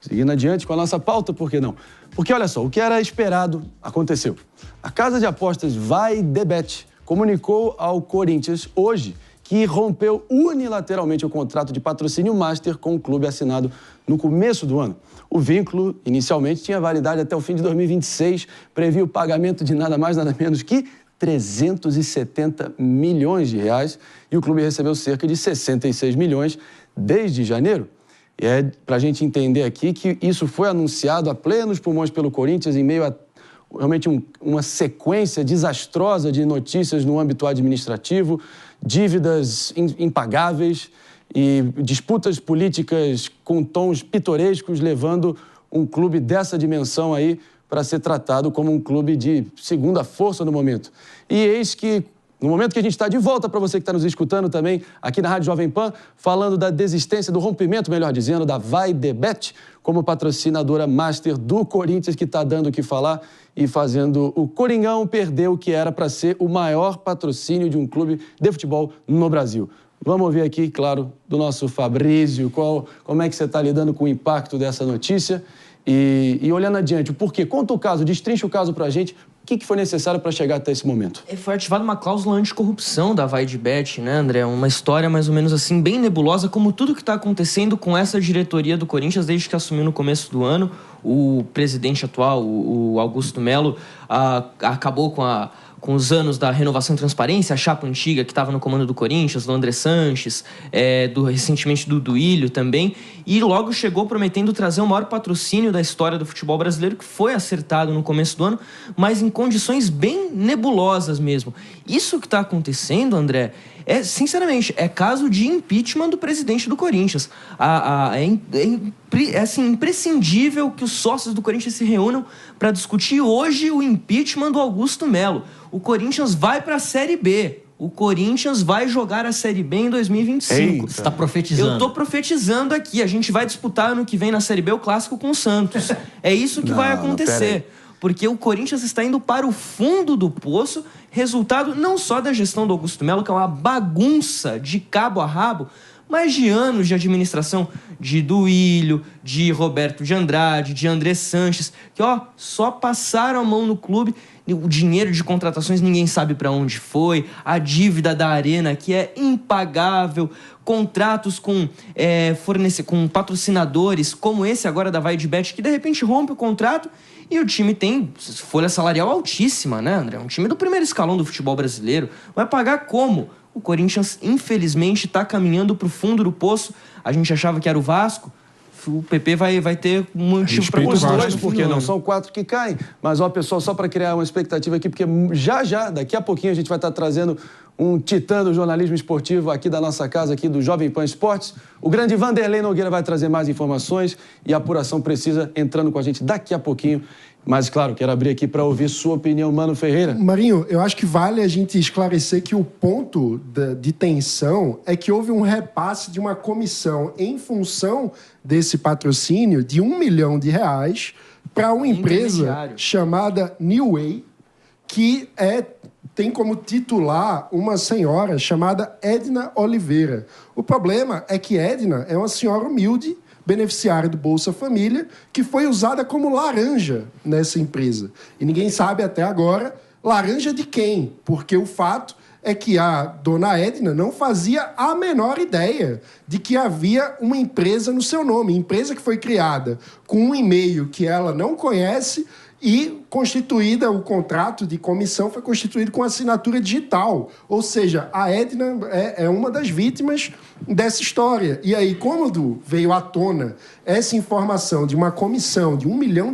Seguindo adiante com a nossa pauta, por que não? Porque, olha só, o que era esperado aconteceu. A casa de apostas VaiDebet comunicou ao Corinthians hoje que rompeu unilateralmente o contrato de patrocínio master com o clube assinado no começo do ano. O vínculo, inicialmente, tinha validade até o fim de 2026, previa o pagamento de nada mais, nada menos que 370 milhões de reais e o clube recebeu cerca de 66 milhões desde janeiro. E é para a gente entender aqui que isso foi anunciado a plenos pulmões pelo Corinthians em meio a realmente uma sequência desastrosa de notícias no âmbito administrativo, dívidas impagáveis e disputas políticas com tons pitorescos, levando um clube dessa dimensão aí para ser tratado como um clube de segunda força no momento. E eis que, no momento que a gente está de volta para você que está nos escutando também aqui na Rádio Jovem Pan, falando da desistência, do rompimento, melhor dizendo, da VaiDebet como patrocinadora master do Corinthians, que está dando o que falar e fazendo o Coringão perder o que era para ser o maior patrocínio de um clube de futebol no Brasil. Vamos ouvir aqui, claro, do nosso Fabrício, como é que você está lidando com o impacto dessa notícia e olhando adiante, o porquê? Conta o caso, destrincha o caso para a gente. O que foi necessário para chegar até esse momento? Foi ativada uma cláusula anticorrupção da VaiDebet, né, André? Uma história mais ou menos assim, bem nebulosa, como tudo que está acontecendo com essa diretoria do Corinthians desde que assumiu no começo do ano. O presidente atual, o Augusto Melo, acabou com os anos da renovação e transparência, a chapa antiga que estava no comando do Corinthians, do André Sanches, recentemente do Duílio também, e logo chegou prometendo trazer o maior patrocínio da história do futebol brasileiro, que foi acertado no começo do ano, mas em condições bem nebulosas mesmo. Isso que está acontecendo, André, sinceramente, é caso de impeachment do presidente do Corinthians. É assim, imprescindível que os sócios do Corinthians se reúnam para discutir hoje o impeachment do Augusto Melo. O Corinthians vai para a Série B. O Corinthians vai jogar a Série B em 2025. Eita. Você está profetizando. Eu estou profetizando aqui. A gente vai disputar ano que vem na Série B o Clássico com o Santos. É isso que vai acontecer. Porque o Corinthians está indo para o fundo do poço, resultado não só da gestão do Augusto Melo, que é uma bagunça de cabo a rabo, mas de anos de administração de Duílio, de Roberto de Andrade, de André Sanches, que só passaram a mão no clube. O dinheiro de contratações ninguém sabe para onde foi, a dívida da Arena que é impagável, contratos com patrocinadores como esse agora da VaiDebet, que de repente rompe o contrato e o time tem folha salarial altíssima, né, André? Um time do primeiro escalão do futebol brasileiro. Vai pagar como? O Corinthians, infelizmente, está caminhando para o fundo do poço. A gente achava que era o Vasco. O PP vai ter um motivo para os dois, porque não são 4 que caem. Mas, pessoal, só para criar uma expectativa aqui, porque já, daqui a pouquinho, a gente vai estar trazendo um titã do jornalismo esportivo aqui da nossa casa, aqui do Jovem Pan Esportes. O grande Vanderlei Nogueira vai trazer mais informações e a apuração precisa entrando com a gente daqui a pouquinho. Mas, claro, quero abrir aqui para ouvir sua opinião, Mano Ferreira. Marinho, eu acho que vale a gente esclarecer que o ponto de tensão é que houve um repasse de uma comissão em função desse patrocínio de R$1 milhão para uma empresa chamada New Way, que tem como titular uma senhora chamada Edna Oliveira. O problema é que Edna é uma senhora humilde, beneficiária do Bolsa Família, que foi usada como laranja nessa empresa. E ninguém sabe até agora laranja de quem, porque o fato é que a dona Edna não fazia a menor ideia de que havia uma empresa no seu nome, empresa que foi criada com um e-mail que ela não conhece e constituída, o contrato de comissão foi constituído com assinatura digital. Ou seja, a Edna é uma das vítimas dessa história. E aí, quando veio à tona essa informação de uma comissão de R$1 milhão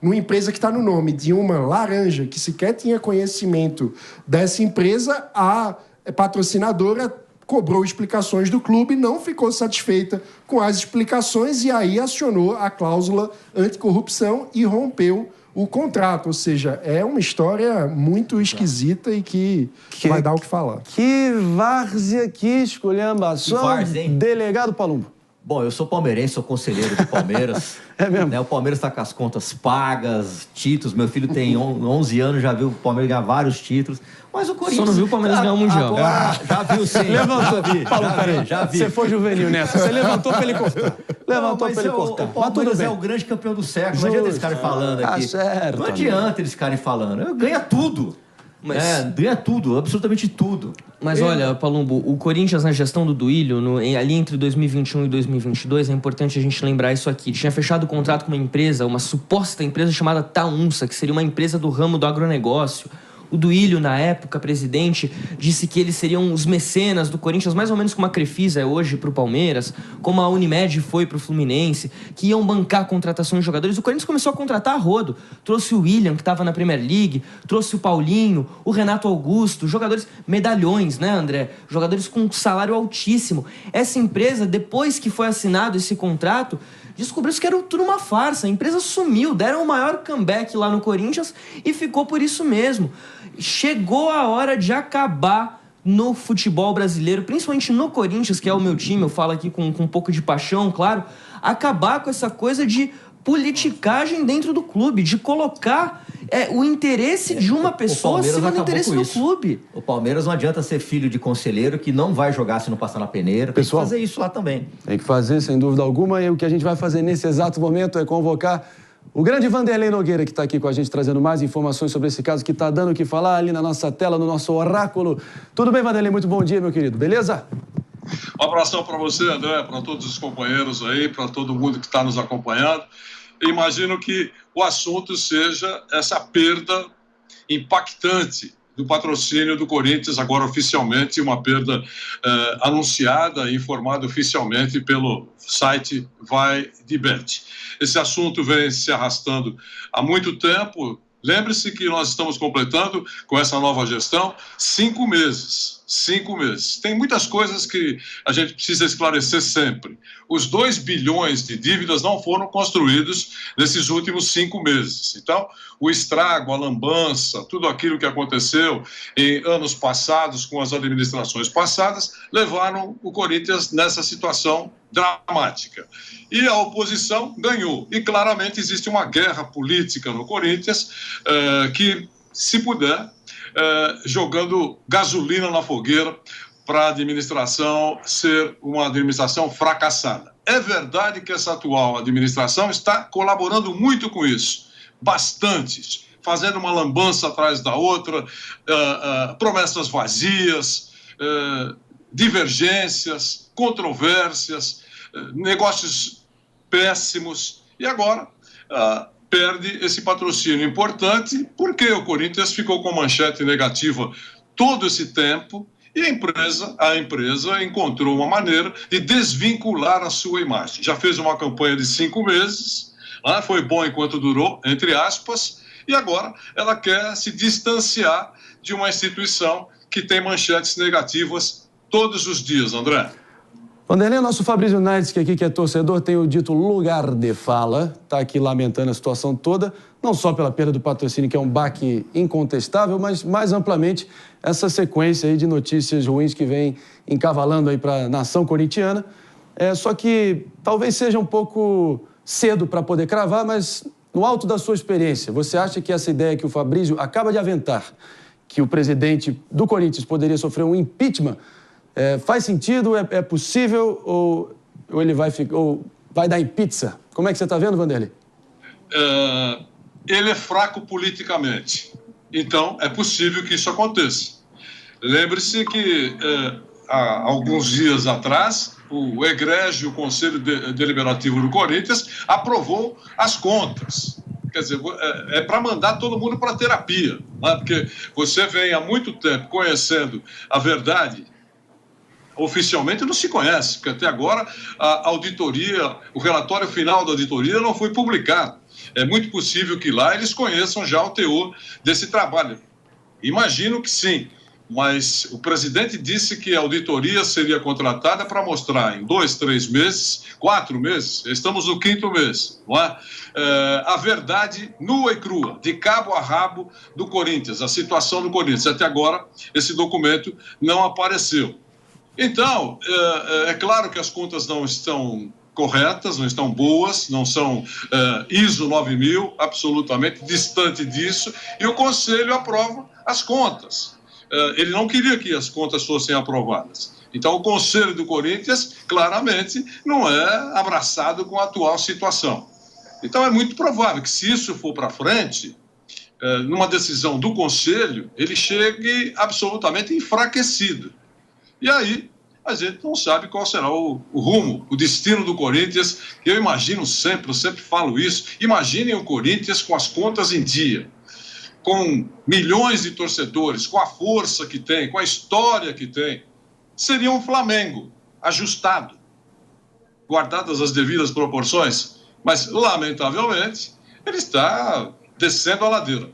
numa empresa que está no nome de uma laranja que sequer tinha conhecimento dessa empresa, a patrocinadora cobrou explicações do clube, não ficou satisfeita com as explicações e aí acionou a cláusula anticorrupção e rompeu o contrato. Ou seja, é uma história muito esquisita e que vai dar o que falar. Que várzea, que esculhambação. Delegado Palumbo. Bom, eu sou palmeirense, sou conselheiro do Palmeiras. É mesmo? Né, o Palmeiras está com as contas pagas, títulos. Meu filho tem 11 anos, já viu o Palmeiras ganhar vários títulos. Mas o Corinthians... Só não viu o Palmeiras ganhar o Mundial. Já viu, sim. Levantou. Paulo, peraí. Já vi. Você foi juvenil nessa. Você levantou pra ele cortar. Levantou pra ele cortar. O Palmeiras é o grande campeão do século. Não adianta eles ficarem falando aqui. Certo, não adianta eles ficarem falando. Ganha tudo. Ganha tudo, absolutamente tudo. Mas olha, Palumbo, o Corinthians na gestão do Duílio, ali entre 2021 e 2022, é importante a gente lembrar isso aqui. Tinha fechado o contrato com uma empresa, uma suposta empresa chamada Taunsa, que seria uma empresa do ramo do agronegócio. O Duílio, na época, presidente, disse que eles seriam os mecenas do Corinthians, mais ou menos como a Crefisa é hoje pro Palmeiras, como a Unimed foi pro Fluminense, que iam bancar contratações de jogadores. O Corinthians começou a contratar a rodo. Trouxe o William, que estava na Premier League, trouxe o Paulinho, o Renato Augusto, jogadores medalhões, né, André? Jogadores com salário altíssimo. Essa empresa, depois que foi assinado esse contrato, descobriu-se que era tudo uma farsa. A empresa sumiu, deram o maior comeback lá no Corinthians e ficou por isso mesmo. Chegou a hora de acabar no futebol brasileiro, principalmente no Corinthians, que é o meu time, eu falo aqui com um pouco de paixão, claro, acabar com essa coisa de politicagem dentro do clube, de colocar o interesse de uma pessoa acima do interesse do clube. O Palmeiras não adianta ser filho de conselheiro que não vai jogar se não passar na peneira. Tem que fazer isso lá também. Tem que fazer, sem dúvida alguma, e o que a gente vai fazer nesse exato momento é convocar o grande Vanderlei Nogueira, que está aqui com a gente, trazendo mais informações sobre esse caso que está dando o que falar ali na nossa tela, no nosso oráculo. Tudo bem, Vanderlei? Muito bom dia, meu querido. Beleza? Um abração para você, André, para todos os companheiros aí, para todo mundo que está nos acompanhando. Imagino que o assunto seja essa perda impactante do patrocínio do Corinthians, agora oficialmente, uma perda anunciada e informada oficialmente pelo site Vai de Bet. Esse assunto vem se arrastando há muito tempo. Lembre-se que nós estamos completando, com essa nova gestão, 5 meses. 5 meses. Tem muitas coisas que a gente precisa esclarecer sempre. Os 2 bilhões de dívidas não foram construídos nesses últimos 5 meses. Então, o estrago, a lambança, tudo aquilo que aconteceu em anos passados com as administrações passadas, levaram o Corinthians nessa situação dramática. E a oposição ganhou. E claramente existe uma guerra política no Corinthians que, se puder, jogando gasolina na fogueira para a administração ser uma administração fracassada. É verdade que essa atual administração está colaborando muito com isso, bastante, fazendo uma lambança atrás da outra, promessas vazias, divergências, controvérsias, negócios péssimos, e agora perde esse patrocínio importante porque o Corinthians ficou com manchete negativa todo esse tempo e a empresa encontrou uma maneira de desvincular a sua imagem. Já fez uma campanha de 5 meses, foi bom enquanto durou, entre aspas, e agora ela quer se distanciar de uma instituição que tem manchetes negativas todos os dias, André. Vanderlei, nosso Fabrício Naitz, que é torcedor, tem o dito lugar de fala, está aqui lamentando a situação toda, não só pela perda do patrocínio, que é um baque incontestável, mas mais amplamente essa sequência aí de notícias ruins que vem encavalando aí para a nação corintiana. Só que talvez seja um pouco cedo para poder cravar, mas no alto da sua experiência, você acha que essa ideia que o Fabrício acaba de aventar, que o presidente do Corinthians poderia sofrer um impeachment, faz sentido? É possível? Ou ele vai dar em pizza? Como é que você está vendo, Vanderlei? Ele é fraco politicamente. Então, é possível que isso aconteça. Lembre-se que, há alguns dias atrás, o egrégio Conselho Deliberativo do Corinthians aprovou as contas. Quer dizer, é para mandar todo mundo para a terapia, né? Porque você vem há muito tempo conhecendo a verdade. Oficialmente não se conhece, porque até agora a auditoria, o relatório final da auditoria não foi publicado. É muito possível que lá eles conheçam já o teor desse trabalho. Imagino que sim, mas o presidente disse que a auditoria seria contratada para mostrar em 2, 3 meses, 4 meses, estamos no 5º mês, não é? A verdade nua e crua, de cabo a rabo do Corinthians, a situação do Corinthians. Até agora, esse documento não apareceu. Então, é claro que as contas não estão corretas, não estão boas, não são ISO 9000, absolutamente distante disso, e o Conselho aprova as contas. Ele não queria que as contas fossem aprovadas. Então, o Conselho do Corinthians, claramente, não é abraçado com a atual situação. Então, é muito provável que, se isso for para frente, numa decisão do Conselho, ele chegue absolutamente enfraquecido. E aí, a gente não sabe qual será o rumo, o destino do Corinthians. Eu imagino sempre, eu sempre falo isso, imaginem o Corinthians com as contas em dia, com milhões de torcedores, com a força que tem, com a história que tem. Seria um Flamengo ajustado, guardadas as devidas proporções, mas, lamentavelmente, ele está descendo a ladeira.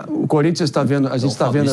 O Corinthians está vendo, a gente está vendo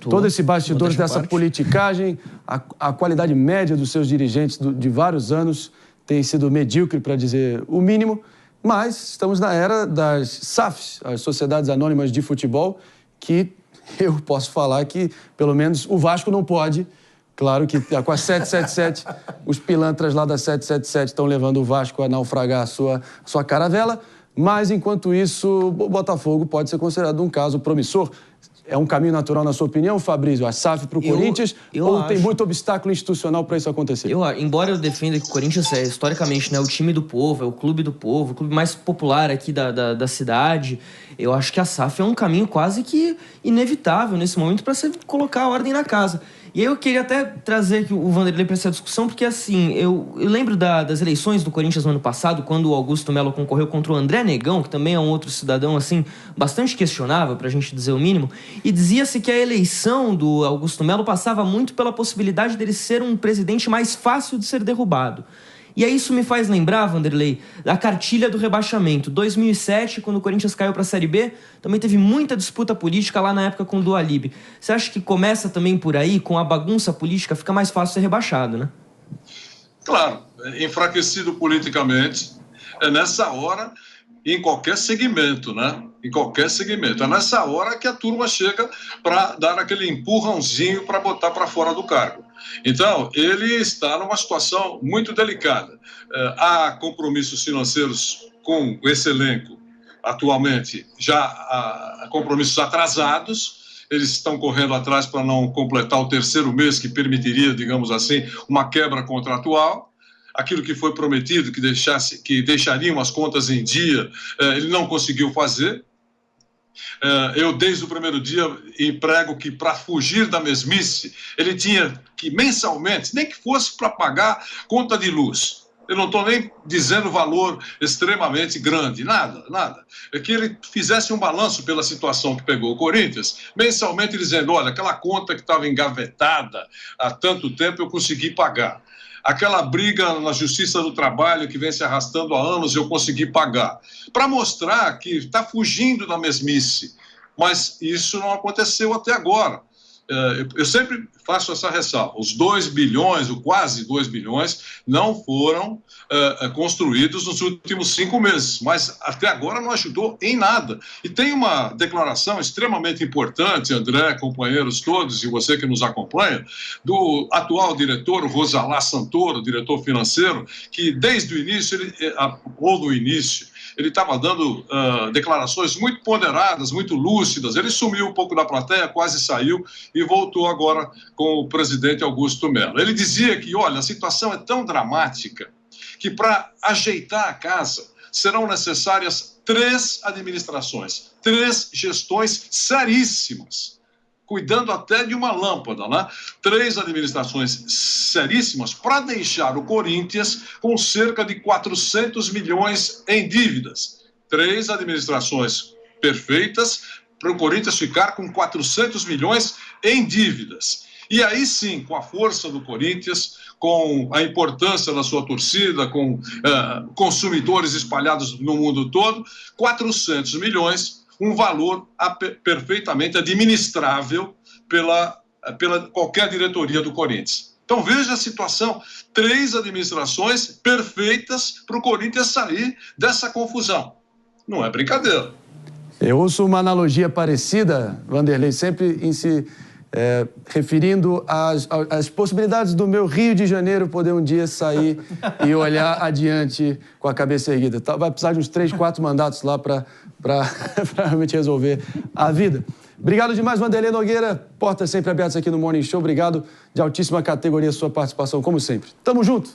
todo esse bastidor dessa politicagem, a qualidade média dos seus dirigentes de vários anos tem sido medíocre, para dizer o mínimo, mas estamos na era das SAFs, as Sociedades Anônimas de Futebol, que eu posso falar que, pelo menos, o Vasco não pode. Claro que com a 777, os pilantras lá da 777 estão levando o Vasco a naufragar a sua caravela, mas, enquanto isso, o Botafogo pode ser considerado um caso promissor. É um caminho natural, na sua opinião, Fabrício, a SAF para o Corinthians? Ou tem muito obstáculo institucional para isso acontecer? Embora eu defenda que o Corinthians é, historicamente, né, o time do povo, é o clube do povo, o clube mais popular aqui da cidade, eu acho que a SAF é um caminho quase que inevitável nesse momento para você colocar a ordem na casa. E aí eu queria até trazer aqui o Vanderlei para essa discussão, porque assim, eu lembro das eleições do Corinthians no ano passado, quando o Augusto Melo concorreu contra o André Negão, que também é um outro cidadão assim, bastante questionável, pra gente dizer o mínimo, e dizia-se que a eleição do Augusto Melo passava muito pela possibilidade dele ser um presidente mais fácil de ser derrubado. E aí isso me faz lembrar, Vanderlei, da cartilha do rebaixamento. 2007, quando o Corinthians caiu para a Série B, também teve muita disputa política lá na época com o Dualib. Você acha que começa também por aí, com a bagunça política, fica mais fácil ser rebaixado, né? Claro, enfraquecido politicamente, é nessa hora, em qualquer segmento, né? Em qualquer segmento. É nessa hora que a turma chega para dar aquele empurrãozinho para botar para fora do cargo. Então, ele está numa situação muito delicada. Há compromissos financeiros com esse elenco, atualmente, já há compromissos atrasados. Eles estão correndo atrás para não completar o terceiro mês, que permitiria, digamos assim, uma quebra contratual. Aquilo que foi prometido, que deixariam as contas em dia, ele não conseguiu fazer. Eu, desde o primeiro dia, prego que, para fugir da mesmice, ele tinha que, mensalmente, nem que fosse para pagar conta de luz. Eu não estou nem dizendo valor extremamente grande, nada. É que ele fizesse um balanço pela situação que pegou o Corinthians, mensalmente dizendo, olha, aquela conta que estava engavetada há tanto tempo eu consegui pagar. Aquela briga na Justiça do Trabalho que vem se arrastando há anos, eu consegui pagar. Para mostrar que está fugindo da mesmice. Mas isso não aconteceu até agora. Eu sempre faço essa ressalva. Os 2 bilhões, ou quase 2 bilhões, não foram construídos nos últimos 5 meses. Mas até agora não ajudou em nada. E tem uma declaração extremamente importante, André, companheiros todos, e você que nos acompanha, do atual diretor, Rosalá Santoro, diretor financeiro, que desde o início, ele estava dando declarações muito ponderadas, muito lúcidas. Ele sumiu um pouco da plateia, quase saiu e voltou agora com o presidente Augusto Melo. Ele dizia que, olha, a situação é tão dramática que para ajeitar a casa serão necessárias 3 administrações, 3 gestões seríssimas, cuidando até de uma lâmpada, né? 3 administrações seríssimas para deixar o Corinthians com cerca de 400 milhões em dívidas. 3 administrações perfeitas para o Corinthians ficar com 400 milhões em dívidas. E aí sim, com a força do Corinthians, com a importância da sua torcida, com consumidores espalhados no mundo todo, 400 milhões, um valor perfeitamente administrável pela qualquer diretoria do Corinthians. Então veja a situação, 3 administrações perfeitas para o Corinthians sair dessa confusão. Não é brincadeira. Eu ouço uma analogia parecida, Vanderlei, sempre em se referindo às possibilidades do meu Rio de Janeiro poder um dia sair e olhar adiante com a cabeça erguida. Vai precisar de uns 3, 4 mandatos lá para realmente resolver a vida. Obrigado demais, Vanderlei Nogueira. Portas sempre abertas aqui no Morning Show. Obrigado de altíssima categoria a sua participação, como sempre. Tamo junto.